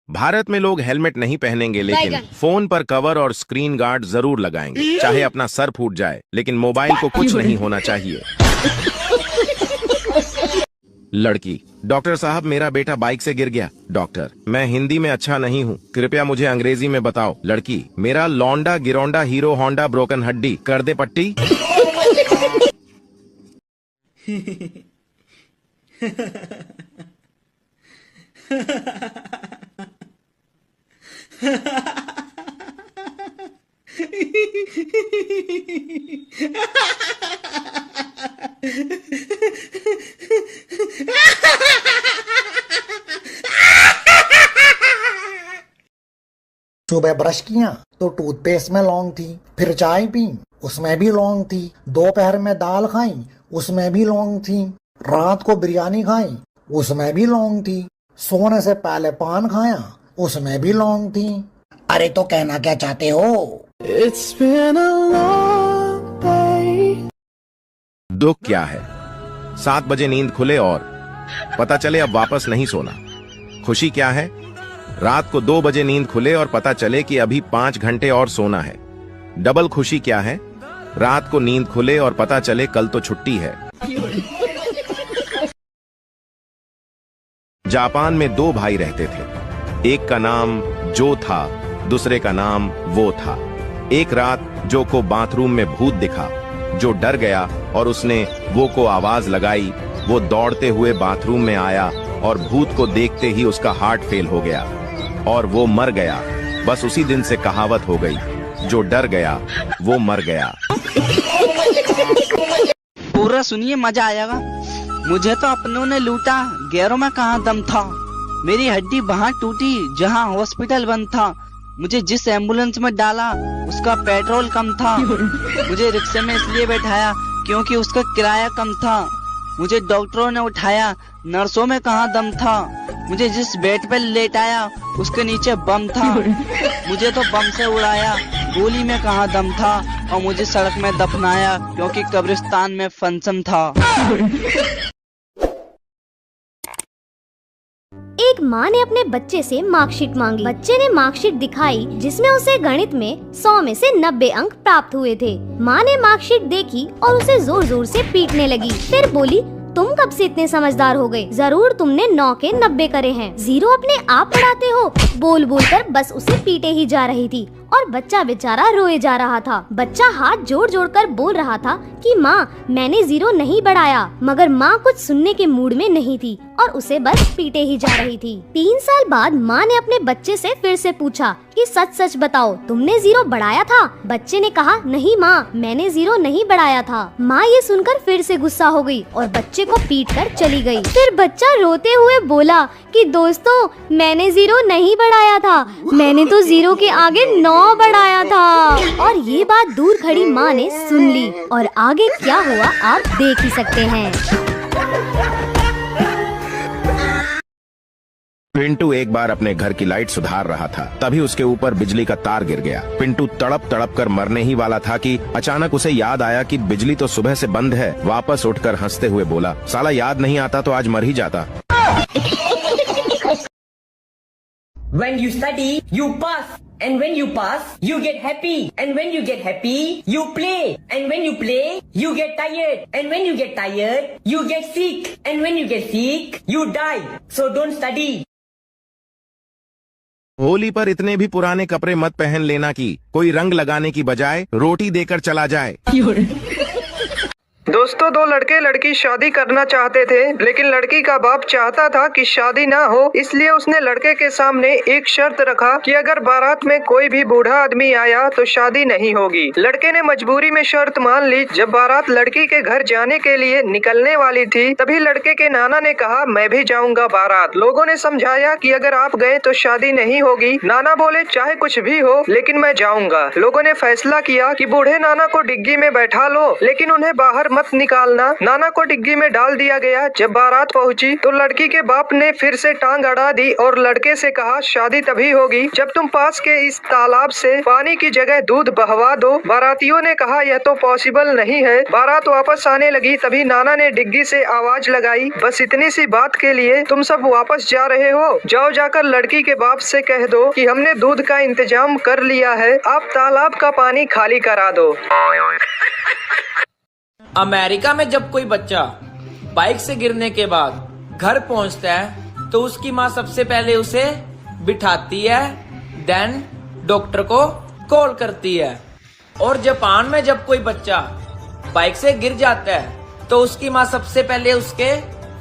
भारत में लोग हेलमेट नहीं पहनेंगे, लेकिन फोन पर कवर और स्क्रीन गार्ड जरूर लगाएंगे। चाहे अपना सर फूट जाए, लेकिन मोबाइल को कुछ नहीं होना चाहिए। लड़की, डॉक्टर साहब मेरा बेटा बाइक से गिर गया। डॉक्टर, मैं हिंदी में अच्छा नहीं हूँ, कृपया मुझे अंग्रेजी में बताओ। लड़की, मेरा लौंडा गिरौंडा हीरो होंडा ब्रोकन हड्डी, कर दे पट्टी। सुबह ब्रश किया तो टूथपेस्ट में लौंग थी, फिर चाय पी उसमें भी लौंग थी, दोपहर में दाल खाई उसमें भी लौंग थी, रात को बिरयानी खाई उसमें भी लौंग थी, सोने से पहले पान खाया उसमें भी लौंग थी। अरे तो कहना क्या चाहते हो? It's been a long day. दुख क्या है? 7 बजे नींद खुले और पता चले अब वापस नहीं सोना। खुशी क्या है? रात को 2 बजे नींद खुले और पता चले कि अभी 5 घंटे और सोना है। डबल खुशी क्या है? रात को नींद खुले और पता चले कल तो छुट्टी है। जापान में 2 भाई रहते थे। एक का नाम जो था, दूसरे का नाम वो था। एक रात जो को बाथरूम में भूत दिखा। जो डर गया और उसने वो को आवाज लगाई। वो दौड़ते हुए बाथरूम में आया और भूत को देखते ही उसका हार्ट फेल हो गया और वो मर गया। बस उसी दिन से कहावत हो गई, जो डर गया वो मर गया। पूरा सुनिए, मजा आएगा। मुझे तो अपनों ने लूटा, गैरों में कहाँ दम था। मेरी हड्डी वहाँ टूटी जहाँ हॉस्पिटल बंद था। मुझे जिस एम्बुलेंस में डाला उसका पेट्रोल कम था। मुझे रिक्शे में इसलिए बैठाया क्योंकि उसका किराया कम था। मुझे डॉक्टरों ने उठाया, नर्सों में कहाँ दम था। मुझे जिस बेड पे लेटाया उसके नीचे बम था। मुझे तो बम से उड़ाया, गोली में कहाँ दम था। और मुझे सड़क में दफनाया क्योंकि कब्रिस्तान में फंक्शन था। एक माँ ने अपने बच्चे से मार्कशीट मांगी। बच्चे ने मार्कशीट दिखाई जिसमें उसे गणित में 100 में से 90 अंक प्राप्त हुए थे। माँ ने मार्कशीट देखी और उसे जोर जोर से पीटने लगी। फिर बोली, तुम कब से इतने समझदार हो गए? जरूर तुमने 9 के 90 करे हैं। 0 अपने आप पढ़ाते हो। बोल बोल कर बस उसे पीटे ही जा रही थी और बच्चा बेचारा रोए जा रहा था। बच्चा हाथ जोड़ जोड़ कर बोल रहा था कि माँ, मैंने 0 नहीं बढ़ाया। मगर माँ कुछ सुनने के मूड में नहीं थी और उसे बस पीटे ही जा रही थी। 3 साल बाद माँ ने अपने बच्चे से फिर से पूछा कि सच सच बताओ, तुमने 0 बढ़ाया था? बच्चे ने कहा, नहीं माँ, मैंने 0 नहीं बढ़ाया था। माँ ये सुनकर फिर से गुस्सा हो गई और बच्चे को पीट कर चली गई। फिर बच्चा रोते हुए बोला कि दोस्तों, मैंने 0 नहीं बढ़ाया था, मैंने तो 0 के आगे 9 बढ़ाया था। और ये बात दूर खड़ी माँ ने सुन ली और आगे क्या हुआ आप देख ही सकते हैं। पिंटू एक बार अपने घर की लाइट सुधार रहा था, तभी उसके ऊपर बिजली का तार गिर गया। पिंटू तड़प तड़प कर मरने ही वाला था कि अचानक उसे याद आया कि बिजली तो सुबह से बंद है। वापस उठकर हंसते हुए बोला, साला याद नहीं आता तो आज मर ही जाता। When you study, you pass. And when you pass, you get happy. And when you get happy, you play. And when you play, you get tired. And when you get tired, you get sick. And when you get sick, you die. So don't study. Holi पर इतने भी पुराने कपड़े मत पहन लेना कि कोई रंग लगाने की बजाय रोटी देकर चला जाए। दोस्तों, 2 लड़के लड़की शादी करना चाहते थे, लेकिन लड़की का बाप चाहता था कि शादी ना हो। इसलिए उसने लड़के के सामने एक शर्त रखा कि अगर बारात में कोई भी बूढ़ा आदमी आया तो शादी नहीं होगी। लड़के ने मजबूरी में शर्त मान ली। जब बारात लड़की के घर जाने के लिए निकलने वाली थी, तभी लड़के के नाना ने कहा, मैं भी जाऊंगा बारात। लोगों ने समझाया कि अगर आप गए तो शादी नहीं होगी। नाना बोले, चाहे कुछ भी हो, लेकिन मैं जाऊंगा। लोगों ने फैसला किया कि बूढ़े नाना को डिग्गी में बैठा लो, लेकिन उन्हें बाहर मत मत निकालना। नाना को डिग्गी में डाल दिया गया। जब बारात पहुंची तो लड़की के बाप ने फिर से टांग अड़ा दी और लड़के से कहा, शादी तभी होगी जब तुम पास के इस तालाब से पानी की जगह दूध बहवा दो। बारातियों ने कहा, यह तो पॉसिबल नहीं है। बारात वापस आने लगी, तभी नाना ने डिग्गी से आवाज लगाई, बस इतनी सी बात के लिए तुम सब वापस जा रहे हो? जाओ, जाकर लड़की के बाप से कह दो कि हमने दूध का इंतजाम कर लिया है, आप तालाब का पानी खाली करा दो। अमेरिका में जब कोई बच्चा बाइक से गिरने के बाद घर पहुंचता है तो उसकी माँ सबसे पहले उसे बिठाती है, देन डॉक्टर को कॉल करती है। और जापान में जब कोई बच्चा बाइक से गिर जाता है तो उसकी माँ सबसे पहले उसके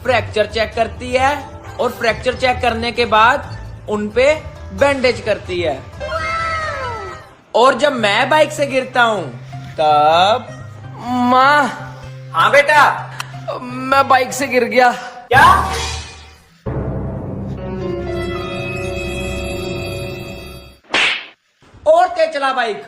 फ्रैक्चर चेक करती है और फ्रैक्चर चेक करने के बाद उनपे बैंडेज करती है। और जब मैं बाइक से गिरता हूँ तब माँ, हाँ बेटा मैं बाइक से गिर गया। क्या? और तेज चला बाइक।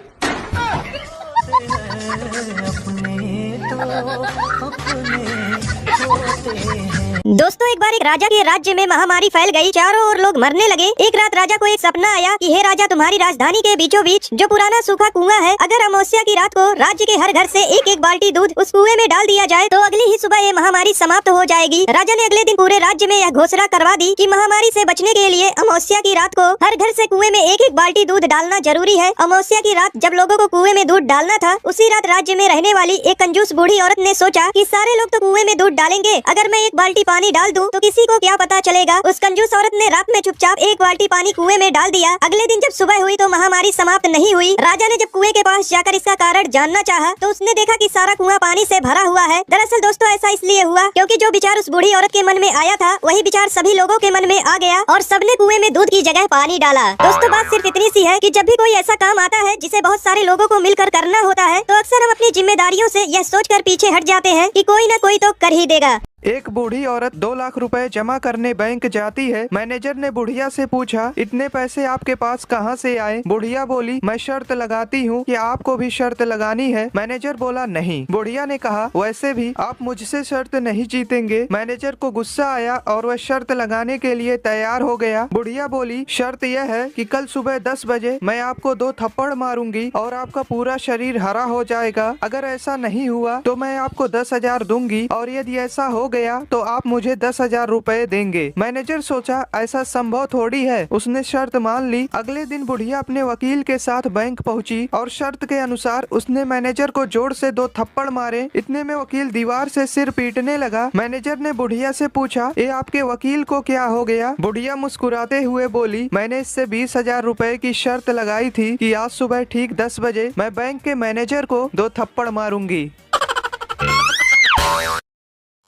दोस्तों, एक बार एक राजा के राज्य में महामारी फैल गई। चारों ओर लोग मरने लगे। एक रात राजा को एक सपना आया कि हे राजा, तुम्हारी राजधानी के बीचों बीच जो पुराना सूखा कुआं है, अगर अमावस्या की रात को राज्य के हर घर से एक एक बाल्टी दूध उस कुएं में डाल दिया जाए तो अगली ही सुबह ये महामारी समाप्त हो जाएगी। राजा ने अगले दिन पूरे राज्य में यह घोषणा करवा दी कि महामारी से बचने के लिए अमावस्या की रात को हर घर से कुएं में एक एक बाल्टी दूध डालना जरूरी है। अमावस्या की रात जब लोगों को कुएं में दूध डालना था, उसी रात राज्य में रहने वाली एक कंजूस बूढ़ी औरत ने सोचा कि सारे लोग तो कुएं में दूध डालेंगे, अगर मैं एक बाल्टी पानी डाल दूं तो किसी को क्या पता चलेगा। उस कंजूस औरत ने रात में चुपचाप एक बाल्टी पानी कुएं में डाल दिया। अगले दिन जब सुबह हुई तो महामारी समाप्त नहीं हुई। राजा ने जब कुएं के पास जाकर इसका कारण जानना चाहा तो उसने देखा कि सारा कुआं पानी से भरा हुआ है। दरअसल दोस्तों, ऐसा इसलिए हुआ क्योंकि जो विचार उस बूढ़ी औरत के मन में आया था वही विचार सभी लोगों के मन में आ गया और सबने कुएं में दूध की जगह पानी डाला। दोस्तों, बात सिर्फ इतनी सी है कि जब भी कोई ऐसा काम आता है जिसे बहुत सारे लोगों को मिलकर करना होता है तो अक्सर हम अपनी जिम्मेदारियों से यह सोचकर पीछे हट जाते हैं कि कोई न कोई तो कर ही देगा। एक बूढ़ी औरत 2 लाख रुपए जमा करने बैंक जाती है। मैनेजर ने बुढ़िया से पूछा, इतने पैसे आपके पास कहाँ से आए? बुढ़िया बोली, मैं शर्त लगाती हूँ कि आपको भी शर्त लगानी है। मैनेजर बोला, नहीं। बुढ़िया ने कहा, वैसे भी आप मुझसे शर्त नहीं जीतेंगे। मैनेजर को गुस्सा आया और वह शर्त लगाने के लिए तैयार हो गया। बुढ़िया बोली, शर्त यह है कि कल सुबह 10 बजे मैं आपको 2 थप्पड़ मारूंगी और आपका पूरा शरीर हरा हो जाएगा। अगर ऐसा नहीं हुआ तो मैं आपको 10,000 दूंगी और यदि ऐसा हो गया तो आप मुझे 10,000 रुपए देंगे। मैनेजर सोचा, ऐसा संभव थोड़ी है। उसने शर्त मान ली। अगले दिन बुढ़िया अपने वकील के साथ बैंक पहुंची और शर्त के अनुसार उसने मैनेजर को जोर से 2 थप्पड़ मारे। इतने में वकील दीवार से सिर पीटने लगा। मैनेजर ने बुढ़िया से पूछा, ये आपके वकील को क्या हो गया? बुढ़िया मुस्कुराते हुए बोली, मैंने इससे 20,000 रुपए की शर्त लगाई थी कि आज सुबह ठीक 10 बजे मैं बैंक के मैनेजर को 2 थप्पड़ मारूंगी।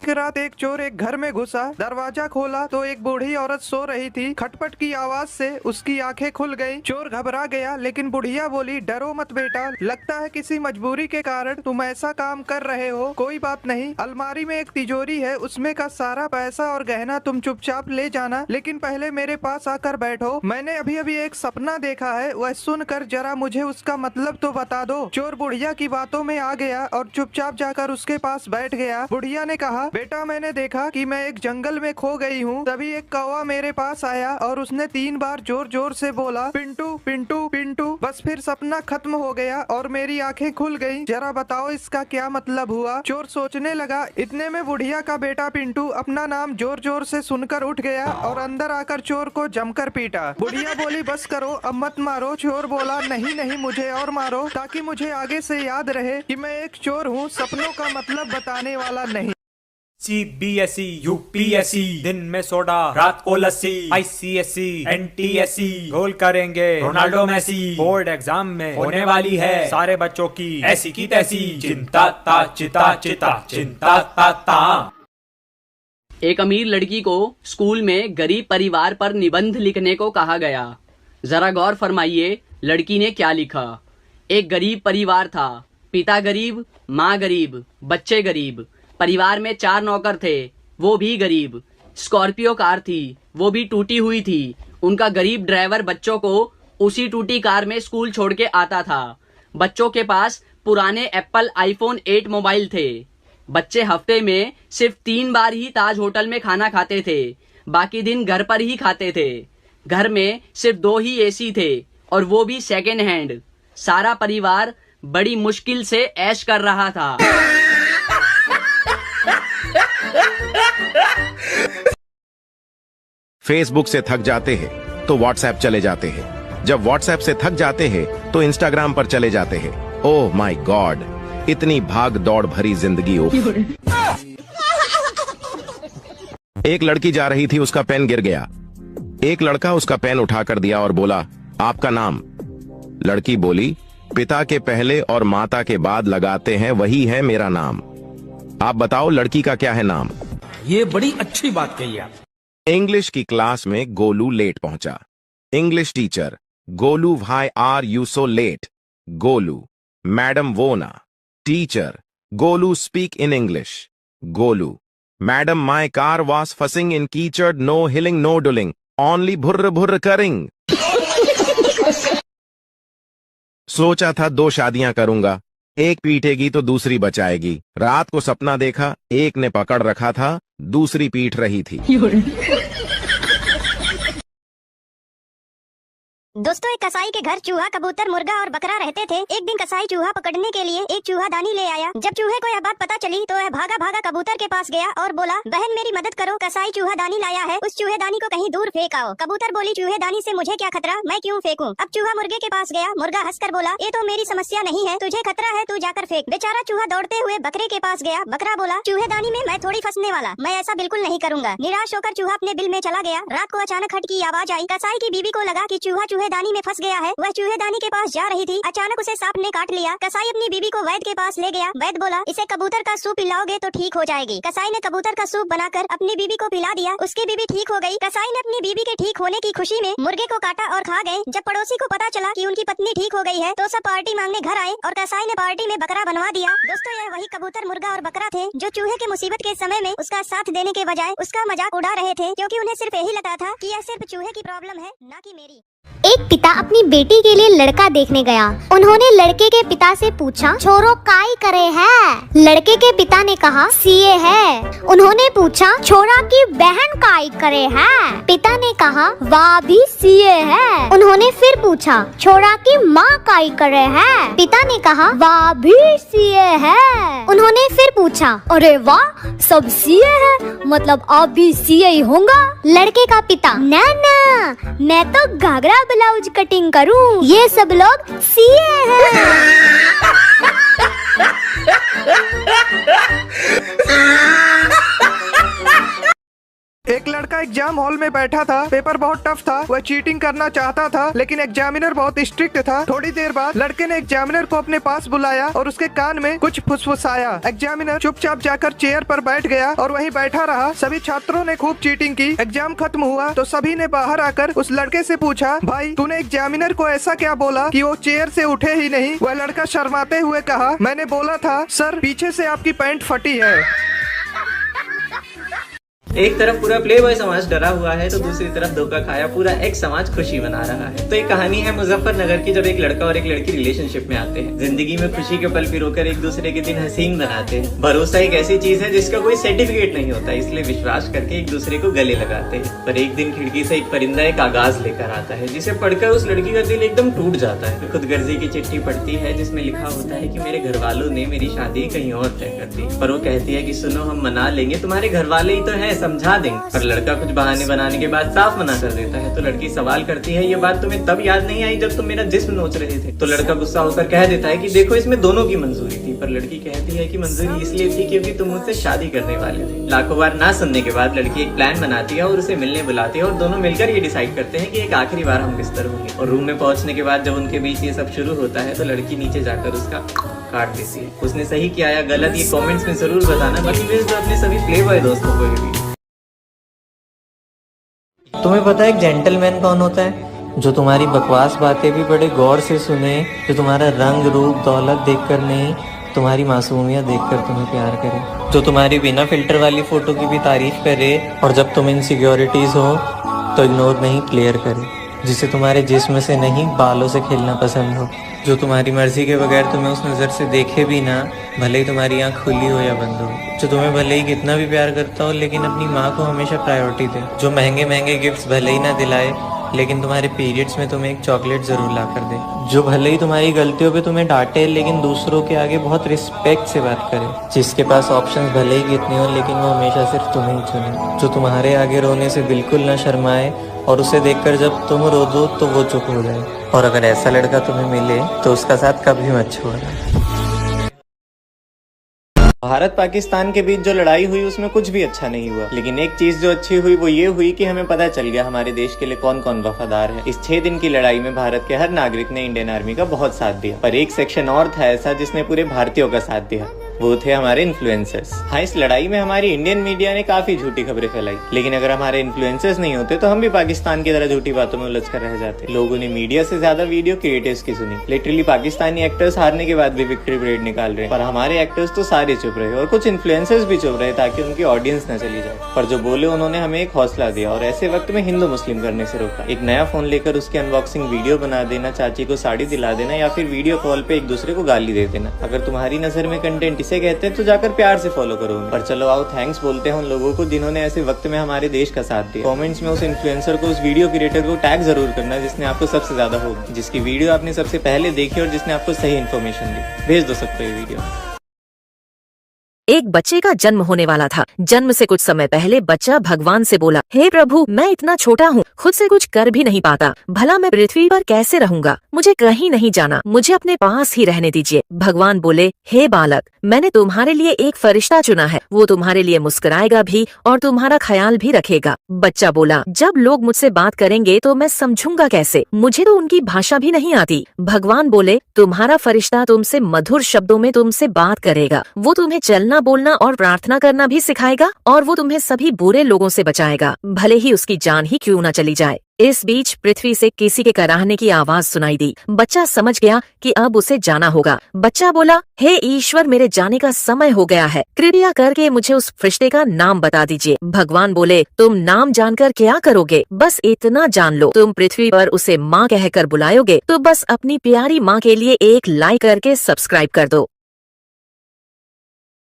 एक रात एक चोर एक घर में घुसा। दरवाजा खोला तो एक बूढ़ी औरत सो रही थी। खटपट की आवाज से उसकी आंखें खुल गईं। चोर घबरा गया, लेकिन बुढ़िया बोली, डरो मत बेटा, लगता है किसी मजबूरी के कारण तुम ऐसा काम कर रहे हो। कोई बात नहीं, अलमारी में एक तिजोरी है, उसमें का सारा पैसा और गहना तुम चुपचाप ले जाना, लेकिन पहले मेरे पास आकर बैठो। मैंने अभी अभी एक सपना देखा है, वह सुनकर जरा मुझे उसका मतलब तो बता दो। चोर बुढ़िया की बातों में आ गया और चुपचाप जाकर उसके पास बैठ गया। बुढ़िया ने कहा, बेटा, मैंने देखा कि मैं एक जंगल में खो गई हूँ। तभी एक कौवा मेरे पास आया और उसने 3 बार जोर जोर से बोला, पिंटू पिंटू पिंटू। बस फिर सपना खत्म हो गया और मेरी आंखें खुल गईं। जरा बताओ इसका क्या मतलब हुआ? चोर सोचने लगा। इतने में बुढ़िया का बेटा पिंटू अपना नाम जोर जोर से सुनकर उठ गया और अंदर आकर चोर को जमकर पीटा। बुढ़िया बोली, बस करो, अब मत मारो। चोर बोला, नहीं नहीं, मुझे और मारो, ताकि मुझे आगे से याद रहे कि मैं एक चोर हूँ, सपनों का मतलब बताने वाला नहीं। CBSE, UPSC, दिन में सोडा, रात को लस्सी, ICSE, NTSE, गोल करेंगे रोनाल्डो मेसी। बोर्ड एग्जाम में होने वाली है सारे बच्चों की ऐसी की तैसी। चिंता ता चिता चिता चिंता ता ता। एक अमीर लड़की को स्कूल में गरीब परिवार पर निबंध लिखने को कहा गया। जरा गौर फरमाइए, लड़की ने क्या लिखा। एक गरीब परिवार था, पिता गरीब, माँ गरीब, बच्चे गरीब। परिवार में 4 नौकर थे, वो भी गरीब। स्कॉर्पियो कार थी, वो भी टूटी हुई थी। उनका गरीब ड्राइवर बच्चों को उसी टूटी कार में स्कूल छोड़ के आता था। बच्चों के पास पुराने एप्पल iPhone 8 मोबाइल थे। बच्चे हफ्ते में सिर्फ 3 बार ही ताज होटल में खाना खाते थे, बाकी दिन घर पर ही खाते थे। घर में सिर्फ 2 ही एसी थे और वो भी सेकेंड हैंड। सारा परिवार बड़ी मुश्किल से ऐश कर रहा था। फेसबुक से थक जाते हैं तो व्हाट्सएप चले जाते हैं, जब व्हाट्सएप से थक जाते हैं तो इंस्टाग्राम पर चले जाते हैं। ओह माय गॉड, इतनी भाग दौड़ भरी जिंदगी। एक लड़की जा रही थी, उसका पेन गिर गया। एक लड़का उसका पेन उठाकर दिया और बोला, आपका नाम? लड़की बोली, पिता के पहले और माता के बाद लगाते हैं वही है मेरा नाम। आप बताओ लड़की का क्या है नाम? ये बड़ी अच्छी बात कही आप। इंग्लिश की क्लास में गोलू लेट पहुंचा। English teacher, Golu why are you so late? Golu, madam वो ना। Teacher, Golu speak in English. Golu, madam my car was फसिंग इन कीचड़, नो हिलिंग नो डुलिंग, ओनली भुर्र भुर्र करिंग। सोचा था 2 शादियां करूंगा, एक पीटेगी तो दूसरी बचाएगी। रात को सपना देखा, एक ने पकड़ रखा था, दूसरी पीट रही थी। दोस्तों, एक कसाई के घर चूहा, कबूतर, मुर्गा और बकरा रहते थे। एक दिन कसाई चूहा पकड़ने के लिए एक चूहादानी ले आया। जब चूहे को यह बात पता चली तो वह भागा भागा कबूतर के पास गया और बोला, बहन मेरी मदद करो, कसाई चूहादानी लाया है, उस चूहेदानी को कहीं दूर फेंक आओ। कबूतर बोली, चूहेदानी से मुझे क्या खतरा, मैं क्यों फेंकूं? अब चूहा मुर्गे के पास गया। मुर्गा हंसकर बोला, ये तो मेरी समस्या नहीं है, तुझे खतरा है, तू जाकर फेंक। बेचारा चूहा दौड़ते हुए बकरे के पास गया। बकरा बोला, चूहेदानी में मैं थोड़ी फंसने वाला, मैं ऐसा बिल्कुल नहीं करूंगा। निराश होकर चूहा अपने बिल में चला गया। रात को अचानक खट की आवाज आई। कसाई की बीवी को लगा कि चूहा चूहेदानी में फंस गया है। वह चूहेदानी के पास जा रही थी, अचानक उसे सांप ने काट लिया। कसाई अपनी बीवी को वैद्य के पास ले गया। वैद्य बोला, इसे कबूतर का सूप पिलाओगे तो ठीक हो जाएगी। कसाई ने कबूतर का सूप बनाकर अपनी बीवी को पिला दिया। उसकी बीवी ठीक हो गई। कसाई ने अपनी बीवी के ठीक होने की खुशी में मुर्गे को काटा और खा गए। जब पड़ोसी को पता चला कि उनकी पत्नी ठीक हो गई है तो सब पार्टी मांगने घर आए और कसाई ने पार्टी में बकरा बनवा दिया। दोस्तों, यह वही कबूतर, मुर्गा और बकरा थे जो चूहे के मुसीबत के समय में उसका साथ देने के बजाय उसका मजाक उड़ा रहे थे, क्योंकि उन्हें सिर्फ यही लगता था कि यह सिर्फ चूहे की प्रॉब्लम है, न कि मेरी। एक पिता अपनी बेटी के लिए लड़का देखने गया। उन्होंने लड़के के पिता से पूछा, छोरो काई करे है? लड़के के पिता ने कहा, सीए है। उन्होंने पूछा, छोरा की बहन काई करे है? पिता ने कहा, वाह भी सीए है। उन्होंने फिर पूछा, छोरा की माँ काई करे है? पिता ने कहा, वाह भी सीए है। उन्होंने फिर पूछा, अरे वाह, सब सीए है, मतलब आप भी सीए ही होंगे? लड़के का पिता, ना ना, मैं तो घाघरा ब्लाउज कटिंग करूं, ये सब लोग सीए हैं। एक लड़का एग्जाम हॉल में बैठा था। पेपर बहुत टफ था। वह चीटिंग करना चाहता था लेकिन एग्जामिनर बहुत स्ट्रिक्ट था। थोड़ी देर बाद लड़के ने एग्जामिनर को अपने पास बुलाया और उसके कान में कुछ फुसफुसाया। एग्जामिनर चुपचाप जाकर चेयर पर बैठ गया और वहीं बैठा रहा। सभी छात्रों ने खूब चीटिंग की। एग्जाम खत्म हुआ तो सभी ने बाहर आकर उस लड़के से पूछा, भाई तूने एग्जामिनर को ऐसा क्या बोला कि वो चेयर से उठे ही नहीं? वह लड़का शर्माते हुए कहा, मैंने बोला था सर, पीछे से आपकी पैंट फटी है। एक तरफ पूरा प्लेबॉय समाज डरा हुआ है तो दूसरी तरफ धोखा खाया पूरा एक समाज खुशी मना रहा है। तो एक कहानी है मुजफ्फरनगर की, जब एक लड़का और एक लड़की रिलेशनशिप में आते हैं। जिंदगी में खुशी के पल पिरोकर एक दूसरे के दिन हसीन बनाते हैं। भरोसा एक ऐसी चीज है जिसका कोई सर्टिफिकेट नहीं होता, इसलिए विश्वास करके एक दूसरे को गले लगाते हैं। पर एक दिन खिड़की से एक परिंदा एक आगाज लेकर आता है जिसे पढ़कर उस लड़की का दिल एकदम टूट जाता है। खुदगर्जी की चिट्ठी पढ़ती है जिसमें लिखा होता है कि मेरे घर वालों ने मेरी शादी कहीं और तय कर दी। पर वो कहती है कि सुनो, हम मना लेंगे, तुम्हारे घर वाले ही तो है, समझा देंगे। पर लड़का कुछ बहाने बनाने के बाद साफ मना कर देता है। तो लड़की सवाल करती है, ये बात तुम्हें तब याद नहीं आई जब तुम मेरा जिस्म नोच रहे थे? तो लड़का गुस्सा होकर कह देता है कि देखो, इसमें दोनों की मंजूरी थी। पर लड़की कहती है कि मंजूरी इसलिए थी क्योंकि तुम मुझसे शादी करने वाले थे। लाखों बार ना सुनने के बाद लड़की एक प्लान बनाती है और उसे मिलने बुलाती है और दोनों मिलकर ये डिसाइड करते हैं कि एक आखिरी बार हम बिस्तर होंगे। और रूम में पहुंचने के बाद जब उनके बीच ये सब शुरू होता है तो लड़की नीचे जाकर उसका काट देती है। उसने सही किया या गलत ये कमेंट्स में जरूर बताना। बाकी भेज दो अपने सभी प्लेबॉय दोस्तों को ये भी। तुम्हें पता है एक जेंटलमैन कौन होता है? जो तुम्हारी बकवास बातें भी बड़े गौर से सुने, जो तुम्हारा रंग रूप दौलत देखकर नहीं, तुम्हारी मासूमियत देखकर तुम्हें प्यार करे, जो तुम्हारी बिना फिल्टर वाली फोटो की भी तारीफ करे और जब तुम इनसिक्योरिटीज हो तो इग्नोर नहीं क्लियर करे। जिसे तुम्हारे जिस्म से नहीं बालों से खेलना पसंद हो, जो तुम्हारी मर्जी के बगैर तुम्हें उस नज़र से देखे भी ना, भले ही तुम्हारी आंख खुली हो या बंद हो, जो तुम्हें भले ही कितना भी प्यार करता हो लेकिन अपनी माँ को हमेशा प्रायोरिटी दे, जो महंगे महंगे गिफ्ट्स भले ही ना दिलाए लेकिन तुम्हारे पीरियड्स में तुम्हें एक चॉकलेट जरूर ला कर दे, जो भले ही तुम्हारी गलतियों पे तुम्हें डांटे लेकिन दूसरों के आगे बहुत रिस्पेक्ट से बात करे, जिसके पास ऑप्शंस भले ही कितने हो लेकिन वो हमेशा सिर्फ तुम्हें ही चुने, जो तुम्हारे आगे रोने से बिल्कुल ना शर्माए और उसे देखकर जब तुम रो दो तो वो चुप हो जाए। और अगर ऐसा लड़का तुम्हें मिले तो उसका साथ कभी मत छोड़ना। भारत पाकिस्तान के बीच जो लड़ाई हुई उसमें कुछ भी अच्छा नहीं हुआ, लेकिन एक चीज जो अच्छी हुई वो ये हुई कि हमें पता चल गया हमारे देश के लिए कौन कौन वफादार है। इस 6 दिन की लड़ाई में भारत के हर नागरिक ने इंडियन आर्मी का बहुत साथ दिया, पर एक सेक्शन और था ऐसा जिसने पूरे भारतीयों का साथ दिया, वो थे हमारे इन्फ्लुएंसर्स। हाँ, इस लड़ाई में हमारी इंडियन मीडिया ने काफी झूठी खबरें फैलाई, लेकिन अगर हमारे इन्फ्लुएंसर्स नहीं होते तो हम भी पाकिस्तान की तरह झूठी बातों में उलझ कर रह जाते। लोगों ने मीडिया से ज्यादा वीडियो क्रिएटर्स की सुनी। लिटरली पाकिस्तानी एक्टर्स हारने के बाद भी विक्ट्री परेड निकाल रहे हैं, पर हमारे एक्टर्स तो सारे चुप रहे और कुछ इन्फ्लुएंसर्स भी चुप रहे ताकि उनकी ऑडियंस न चली जाए, पर जो बोले उन्होंने हमें एक हौसला दिया और ऐसे वक्त में हिंदू मुस्लिम करने से रोका। एक नया फोन लेकर उसकी अनबॉक्सिंग वीडियो बना देना, चाची को साड़ी दिला देना या फिर वीडियो कॉल पे एक दूसरे को गाली दे देना। अगर तुम्हारी नजर में कंटेंट इसे कहते हैं तो जाकर प्यार से फॉलो करो। पर चलो आओ थैंक्स बोलते हैं उन लोगों को जिन्होंने ऐसे वक्त में हमारे देश का साथ दिया। कमेंट्स में उस इन्फ्लुएंसर को, उस वीडियो क्रिएटर को टैग जरूर करना जिसने आपको सबसे ज्यादा होप, जिसकी वीडियो आपने सबसे पहले देखी और जिसने आपको सही इन्फॉर्मेशन दी। भेज दो सबको ये वीडियो। एक बच्चे का जन्म होने वाला था। जन्म से कुछ समय पहले बच्चा भगवान से बोला, हे प्रभु, मैं इतना छोटा हूँ, खुद से कुछ कर भी नहीं पाता, भला मैं पृथ्वी पर कैसे रहूंगा, मुझे कहीं नहीं जाना, मुझे अपने पास ही रहने दीजिए। भगवान बोले, हे बालक, मैंने तुम्हारे लिए एक फरिश्ता चुना है, वो तुम्हारे लिए मुस्कुराएगा भी और तुम्हारा ख्याल भी रखेगा। बच्चा बोला, जब लोग मुझसे बात करेंगे तो मैं समझूंगा कैसे, मुझे तो उनकी भाषा भी नहीं आती। भगवान बोले, तुम्हारा फरिश्ता तुमसे मधुर शब्दों में तुमसे बात करेगा, वो तुम्हें चलना, बोलना और प्रार्थना करना भी सिखाएगा और वो तुम्हें सभी बुरे लोगों से बचाएगा, भले ही उसकी जान ही क्यों न चली जाए। इस बीच पृथ्वी से किसी के कराहने की आवाज सुनाई दी। बच्चा समझ गया कि अब उसे जाना होगा। बच्चा बोला, हे ईश्वर, मेरे जाने का समय हो गया है, कृपया करके मुझे उस फरिश्ते का नाम बता दीजिए। भगवान बोले, तुम नाम जानकर क्या करोगे, बस इतना जान लो, तुम पृथ्वी पर उसे माँ कहकर बुलाओगे तो बस अपनी प्यारी माँ के लिए एक लाइक करके सब्सक्राइब कर दो।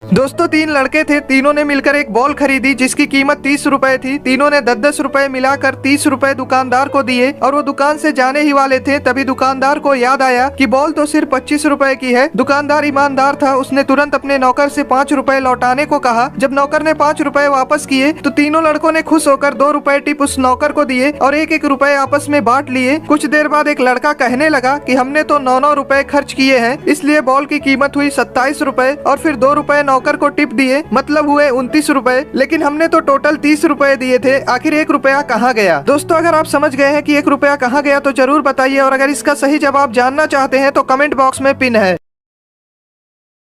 दोस्तों 3 लड़के थे, तीनों ने मिलकर एक बॉल खरीदी जिसकी कीमत 30 रुपए थी। तीनों ने 10-10 रुपए मिलाकर 30 रुपए दुकानदार को दिए और वो दुकान से जाने ही वाले थे, तभी दुकानदार को याद आया कि बॉल तो सिर्फ 25 रुपए की है। दुकानदार ईमानदार था, उसने तुरंत अपने नौकर से 5 रुपए लौटाने को कहा। जब नौकर ने 5 रुपए वापस किए तो तीनों लड़कों ने खुश होकर 2 रुपए टिप उस नौकर को दिए और 1-1 रुपए आपस में बांट लिए। कुछ देर बाद एक लड़का कहने लगा कि हमने तो 9-9 रुपए खर्च किए हैं, इसलिए बॉल की कीमत हुई 27 रुपए और फिर 2 रुपए नौकर को टिप दिए, मतलब हुए 29 रुपए, लेकिन हमने तो टोटल 30 रुपए दिए थे। आखिर 1 रुपया कहाँ गया? दोस्तों अगर आप समझ गए हैं कि 1 रुपया कहाँ गया तो जरूर बताइए और अगर इसका सही जवाब जानना चाहते हैं तो कमेंट बॉक्स में पिन है।